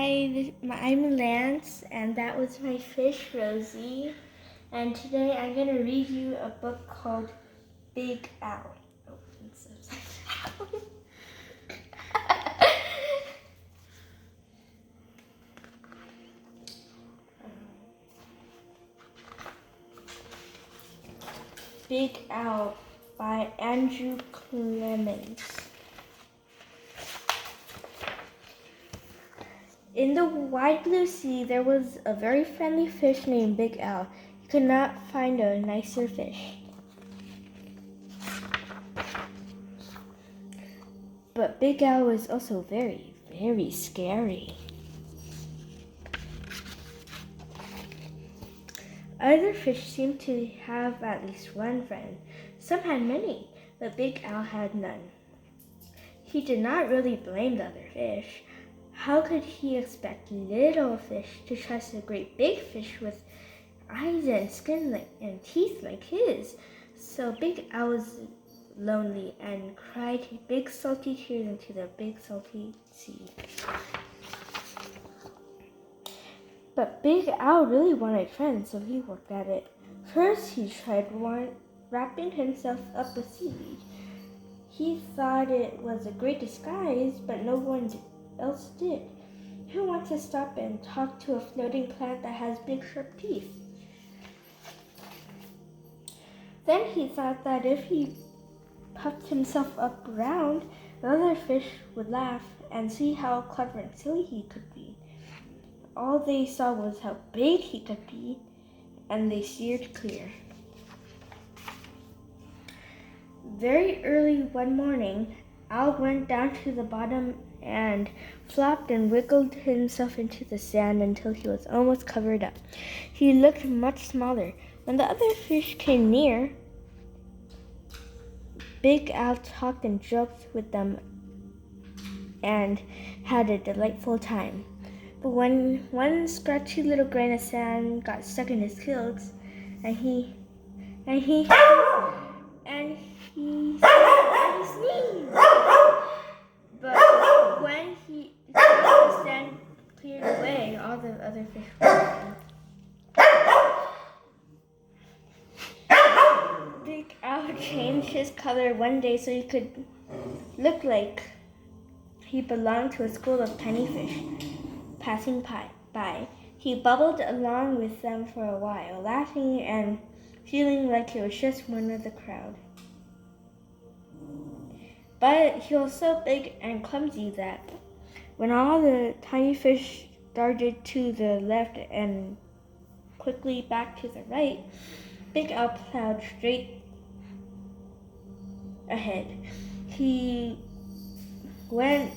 I'm Lance, and that was my fish, Rosie. And today I'm going to read you a book called Big Owl. Oh, it's upside down. Big Owl by Andrew Clements. In the wide blue sea, there was a very friendly fish named Big Owl. He could not find a nicer fish. But Big Owl was also very, very scary. Other fish seemed to have at least one friend. Some had many, but Big Owl had none. He did not really blame the other fish. How could he expect little fish to trust a great big fish with eyes and skin and teeth like his? So Big Owl was lonely and cried big salty tears into the big salty sea. But Big Owl really wanted friends, so he worked at it. First, he tried wrapping himself up with seaweed. He thought it was a great disguise, but no one else did. Who wants to stop and talk to a floating plant that has big sharp teeth? Then he thought that if he puffed himself up round, the other fish would laugh and see how clever and silly he could be. All they saw was how big he could be, and they steered clear. Very early one morning, Owl went down to the bottom and flopped and wiggled himself into the sand until he was almost covered up. He looked much smaller. When the other fish came near, Big Owl talked and joked with them and had a delightful time. But when one scratchy little grain of sand got stuck in his gills, and he sneezed. But when the sand cleared away, all the other fish were gone. Big Owl changed his color one day so he could look like he belonged to a school of tiny fish passing by. He bubbled along with them for a while, laughing and feeling like he was just one of the crowd. But he was so big and clumsy that when all the tiny fish darted to the left and quickly back to the right, Big Owl plowed straight ahead. He went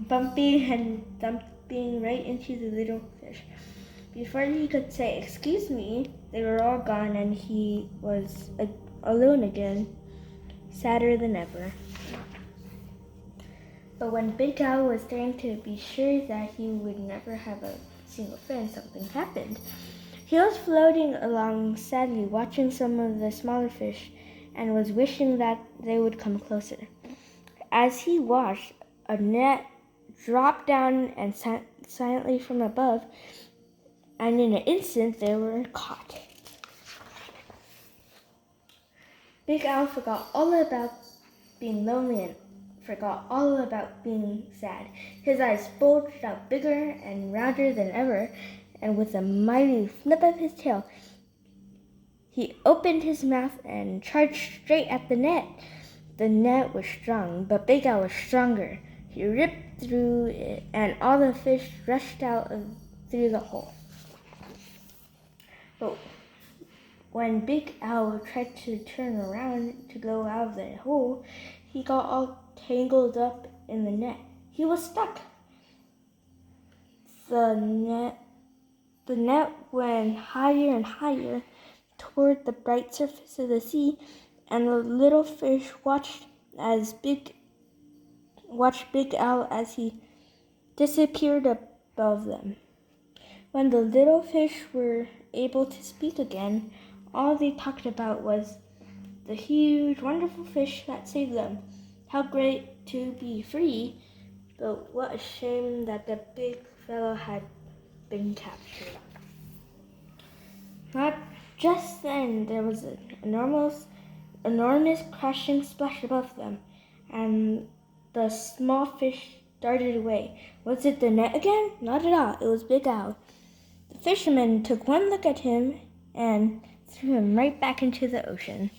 bumping and thumping right into the little fish. Before he could say, "Excuse me," they were all gone and he was alone again, sadder than ever. But when Big Owl was starting to be sure that he would never have a single friend, something happened. He was floating along sadly, watching some of the smaller fish, and was wishing that they would come closer. As he watched, a net dropped down and silently from above, and in an instant they were caught. Big Owl forgot all about being lonely and forgot all about being sad. His eyes bulged out bigger and rounder than ever, and with a mighty flip of his tail, he opened his mouth and charged straight at the net. The net was strong, but Big Owl was stronger. He ripped through it, and all the fish rushed out through the hole. But when Big Owl tried to turn around to go out of the hole, he got all tangled up in the net. He was stuck. The net went higher and higher toward the bright surface of the sea, and the little fish watched Big Owl as he disappeared above them. When the little fish were able to speak again, all they talked about was the huge, wonderful fish that saved them. How great to be free, but what a shame that the big fellow had been captured. Not just then there was an enormous crashing splash above them, and the small fish darted away. Was it the net again? Not at all. It was Big Al. The fisherman took one look at him and threw him right back into the ocean.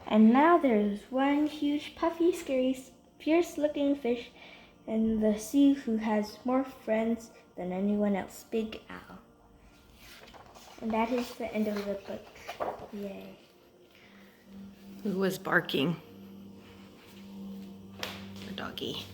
And now there's one huge, puffy, scary, fierce-looking fish in the sea who has more friends than anyone else, Big Al. And that is the end of the book. Yay. Who was barking? The doggy.